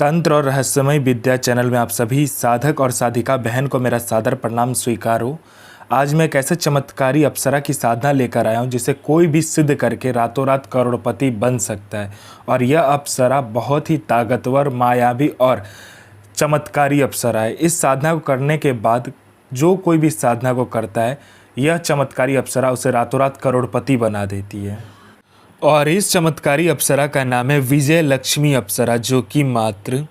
तंत्र और रहस्यमय विद्या चैनल में आप सभी साधक और साधिका बहन को मेरा सादर प्रणाम स्वीकार हो। आज मैं एक ऐसे चमत्कारी अप्सरा की साधना लेकर आया हूँ जिसे कोई भी सिद्ध करके रातों रात करोड़पति बन सकता है। और यह अप्सरा बहुत ही ताकतवर, मायावी और चमत्कारी अप्सरा है। इस साधना को करने के बाद जो कोई भी साधना को करता है, यह चमत्कारी अप्सरा उसे रातों रात करोड़पति बना देती है। और इस चमत्कारी अप्सरा का नाम है विजय लक्ष्मी अप्सरा, जो कि मात्र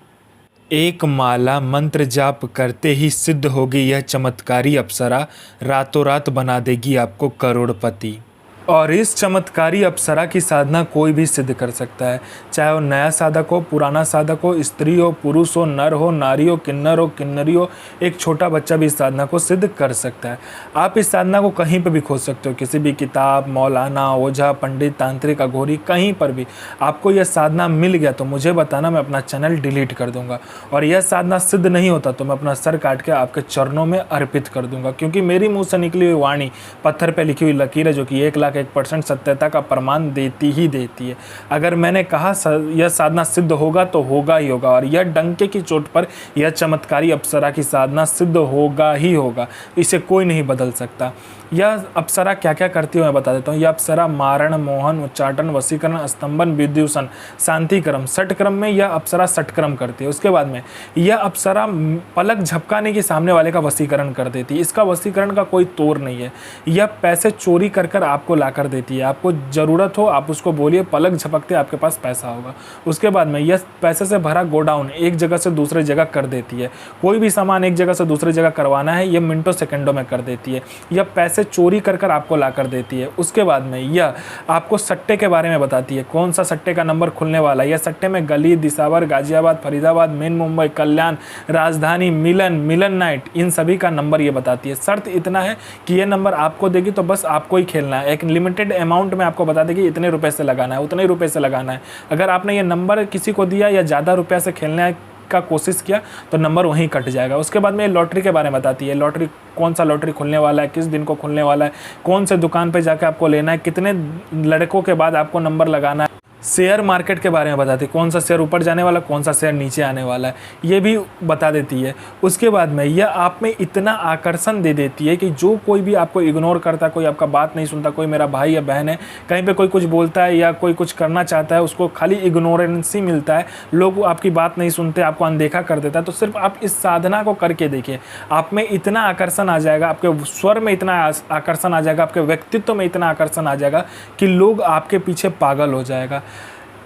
एक माला मंत्र जाप करते ही सिद्ध होगी। यह चमत्कारी अप्सरा रातों रात बना देगी आपको करोड़पति। और इस चमत्कारी अप्सरा की साधना कोई भी सिद्ध कर सकता है, चाहे वो नया साधक हो, पुराना साधक हो, स्त्री हो, पुरुष हो, नर हो, नारी हो, किन्नरी हो, एक छोटा बच्चा भी इस साधना को सिद्ध कर सकता है। आप इस साधना को कहीं पर भी खोज सकते हो, किसी भी किताब, मौलाना, ओझा, पंडित, तांत्रिक, अघोरी, कहीं पर भी आपको यह साधना मिल गया तो मुझे बताना, मैं अपना चैनल डिलीट कर दूंगा। और यह साधना सिद्ध नहीं होता तो मैं अपना सर काट के आपके चरणों में अर्पित कर दूंगा, क्योंकि मेरी मुँह से निकली हुई वाणी पत्थर पर लिखी हुई लकीर है, जो कि 1,01% सत्यता का प्रमाण देती ही देती है। अगर मैंने कहा यह साधना सिद्ध होगा तो होगा ही होगा, और यह डंके की चोट पर यह चमत्कारी अप्सरा की साधना सिद्ध होगा ही होगा। इसे कोई नहीं बदल सकता। यह अप्सरा क्या क्या करती है मैं बता देता हूँ। यह अप्सरा मारण, मोहन, उच्चाटन, वशीकरण, स्तंभन, विद्युषण, शांतिक्रम, षटक्रम में यह अप्सरा षटक्रम करती है। उसके बाद में यह अप्सरा पलक झपकाने के सामने वाले का वशीकरण कर देती है। इसका वशीकरण का कोई तोड़ नहीं है। यह पैसे चोरी कर कर आपको ला कर देती है। आपको ज़रूरत हो आप उसको बोलिए, पलक झपकते आपके पास पैसा होगा। उसके बाद में यह पैसे से भरा गोडाउन एक जगह से दूसरी जगह कर देती है। कोई भी सामान एक जगह से दूसरी जगह करवाना है, यह मिनटों सेकंडों में कर देती है। यह पैसे चोरी कर कर आपको ला कर देती है। उसके बाद में यह आपको सट्टे के बारे में बताती है, कौन सा सट्टे का नंबर खुलने वाला है। यह सट्टे में गली, दिसावर, गाजियाबाद, फरीदाबाद, मेन मुंबई, कल्याण, राजधानी, मिलन नाइट, इन सभी का नंबर ये बताती है। शर्त इतना है कि ये नंबर आपको देगी तो बस आपको ही खेलना है। एक लिमिटेड अमाउंट में आपको बता देगी इतने रुपए से लगाना है, उतने रुपए से लगाना है। अगर आपने ये नंबर किसी को दिया या ज़्यादा रुपये से खेलने का कोशिश किया तो नंबर वहीं कट जाएगा। उसके बाद में लॉटरी के बारे में बताती है। लॉटरी, कौन सा लॉटरी खुलने वाला है, किस दिन को खुलने वाला है, कौन से दुकान पे जाके आपको लेना है, कितने लड़कों के बाद आपको नंबर लगाना है। शेयर मार्केट के बारे में बताती है, कौन सा शेयर ऊपर जाने वाला, कौन सा शेयर नीचे आने वाला है, ये भी बता देती है। उसके बाद में यह आप में इतना आकर्षण दे देती है कि जो कोई भी आपको इग्नोर करता है, कोई आपका बात नहीं सुनता, कोई मेरा भाई या बहन है, कहीं पे कोई कुछ बोलता है या कोई कुछ करना चाहता है, उसको खाली इग्नोरेंस ही मिलता है, लोग आपकी बात नहीं सुनते, आपको अनदेखा कर देता है। तो सिर्फ आप इस साधना को करके देखिए, आप में इतना आकर्षण आ जाएगा, आपके स्वर में इतना आकर्षण आ जाएगा, आपके व्यक्तित्व में इतना आकर्षण आ जाएगा कि लोग आपके पीछे पागल हो जाएगा।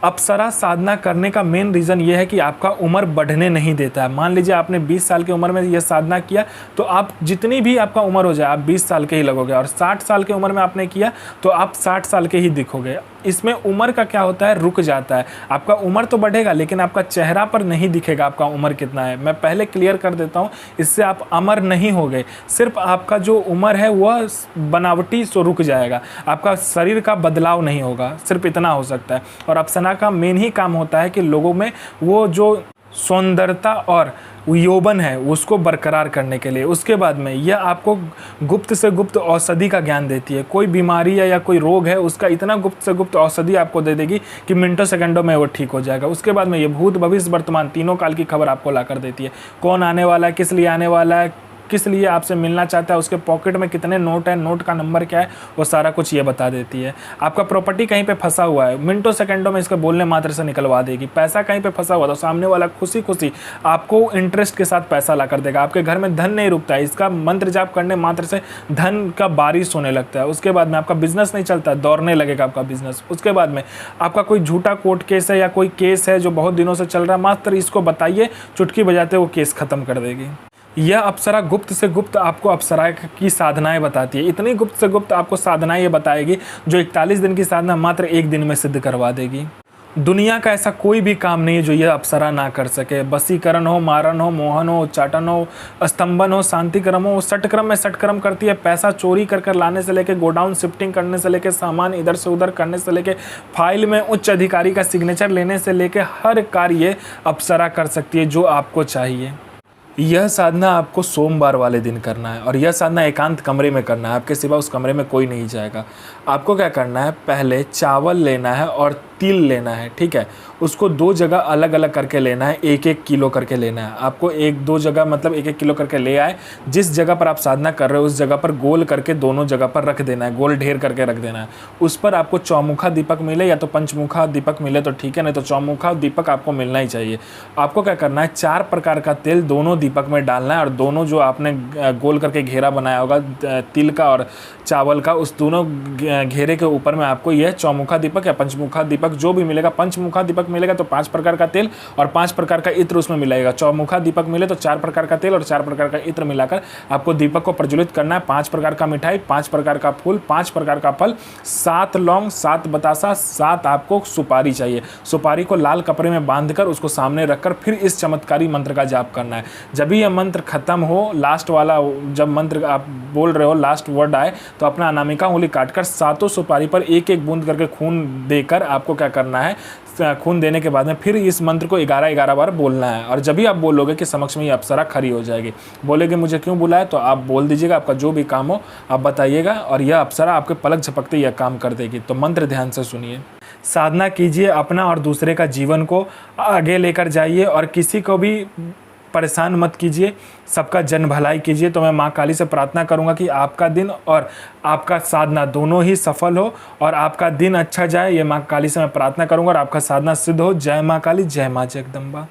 अप्सरा साधना करने का मेन रीज़न ये है कि आपका उम्र बढ़ने नहीं देता है। मान लीजिए आपने 20 साल की उम्र में यह साधना किया तो आप जितनी भी आपका उम्र हो जाए आप 20 साल के ही लगोगे, और 60 साल की उम्र में आपने किया तो आप 60 साल के ही दिखोगे। इसमें उम्र का क्या होता है, रुक जाता है। आपका उम्र तो बढ़ेगा लेकिन आपका चेहरा पर नहीं दिखेगा आपका उम्र कितना है। मैं पहले क्लियर कर देता हूँ, इससे आप अमर नहीं हो गए, सिर्फ आपका जो उम्र है वह बनावटी सो रुक जाएगा, आपका शरीर का बदलाव नहीं होगा, सिर्फ इतना हो सकता है। और अप्सरा का मेन ही काम होता है कि लोगों में वो जो सौंदर्यता और यौवन है उसको बरकरार करने के लिए। उसके बाद में यह आपको गुप्त से गुप्त औषधि का ज्ञान देती है। कोई बीमारी है या कोई रोग है, उसका इतना गुप्त से गुप्त औषधि आपको दे देगी कि मिनटों सेकंडों में वो ठीक हो जाएगा। उसके बाद में ये भूत, भविष्य, वर्तमान तीनों काल की खबर आपको ला कर देती है। कौन आने वाला है, किस लिए आने वाला है, किस लिए आपसे मिलना चाहता है, उसके पॉकेट में कितने नोट है, नोट का नंबर क्या है, वो सारा कुछ ये बता देती है। आपका प्रॉपर्टी कहीं पे फंसा हुआ है, मिनटों सेकंडों में इसके बोलने मात्र से निकलवा देगी। पैसा कहीं पे फंसा हुआ तो सामने वाला खुशी खुशी आपको इंटरेस्ट के साथ पैसा ला कर देगा। आपके घर में धन नहीं रुकता है, इसका मंत्र जाप करने मात्र से धन का बारिश होने लगता है। उसके बाद में आपका बिजनेस नहीं चलता, दौड़ने लगेगा आपका बिजनेस। उसके बाद में आपका कोई झूठा कोर्ट केस है या कोई केस है जो बहुत दिनों से चल रहा है, मात्र इसको बताइए, चुटकी बजाते वो केस खत्म कर देगी। यह अप्सरा गुप्त से गुप्त आपको अप्सरा की साधनाएं बताती है। इतनी गुप्त से गुप्त आपको साधनाएं ये बताएगी जो 41 दिन की साधना मात्र एक दिन में सिद्ध करवा देगी। दुनिया का ऐसा कोई भी काम नहीं है जो यह अप्सरा ना कर सके। वशीकरण हो, मारण हो, मोहन हो, उच्चाटन हो, स्तंभन हो, शांतिक्रम हो, षटक्रम में षटक्रम करती है। पैसा चोरी कर कर लाने से लेके, गोडाउन शिफ्टिंग करने से लेके, सामान इधर से उधर करने से लेके, फाइल में उच्च अधिकारी का सिग्नेचर लेने से लेके हर कार्य अप्सरा कर सकती है जो आपको चाहिए। यह साधना आपको सोमवार वाले दिन करना है, और यह साधना एकांत कमरे में करना है। आपके सिवा उस कमरे में कोई नहीं जाएगा। आपको क्या करना है, पहले चावल लेना है और तिल लेना है, ठीक है। उसको 2 जगह अलग अलग करके लेना है, 1-1 किलो करके लेना है आपको। 1-2 जगह मतलब 1-1 किलो करके ले आए, जिस जगह पर आप साधना कर रहे हो उस जगह पर गोल करके दोनों जगह पर रख देना है, गोल ढेर करके रख देना है। उस पर आपको चौमुखा दीपक मिले या तो पंचमुखा दीपक मिले तो ठीक है, नहीं तो चौमुखा दीपक आपको मिलना ही चाहिए। आपको क्या करना है, 4 प्रकार का तेल दोनों दीपक में डालना है और दोनों जो आपने गोल करके घेरा बनाया होगा तिल का और चावल का, उस दोनों घेरे के ऊपर में आपको यह चौमुखा दीपक या पंचमुखा दीपक जो भी मिलेगा, पंचमुखा दीपक मिलेगा तो 5 प्रकार का तेल और 5 प्रकार का इत्र उसमें मिलाएगा। चौमुखा दीपक मिले तो 4 प्रकार का तेल और 4 प्रकार का इत्र मिलाकर आपको दीपक को प्रज्वलित करना है। 5 प्रकार का मिठाई, 5 प्रकार का फूल, 5 प्रकार का फल, 7 लौंग, 7 बतासा, 7 आपको सुपारी चाहिए। सुपारी को लाल कपड़े में बांधकर उसको सामने रखकर फिर इस चमत्कारी मंत्र का जाप करना है। जब भी यह मंत्र खत्म हो, लास्ट वाला जब मंत्र आप बोल रहे हो, लास्ट वर्ड आए तो अपना अनामिका उंगली काटकर 7 सुपारी पर 1-1 बूंद करके खून देकर आपको क्या करना है, खून देने के बाद में फिर इस मंत्र को 11-11 बार बोलना है। और जब भी आप बोलोगे कि समक्ष में ये अप्सरा खड़ी हो जाएगी, बोलेगे मुझे क्यों बुलाया, तो आप बोल दीजिएगा, आपका जो भी काम हो आप बताइएगा और यह अप्सरा आपके पलक झपकते यह काम कर देगी। तो मंत्र ध्यान से सुनिए। साधना कीजिए, अपना और दूसरे का जीवन को आगे लेकर जाइए और किसी को भी परेशान मत कीजिए, सबका जन भलाई कीजिए। तो मैं माँ काली से प्रार्थना करूँगा कि आपका दिन और आपका साधना दोनों ही सफल हो और आपका दिन अच्छा जाए। ये माँ काली से मैं प्रार्थना करूँगा और आपका साधना सिद्ध हो। जय माँ काली, जय माँ जगदम्बा।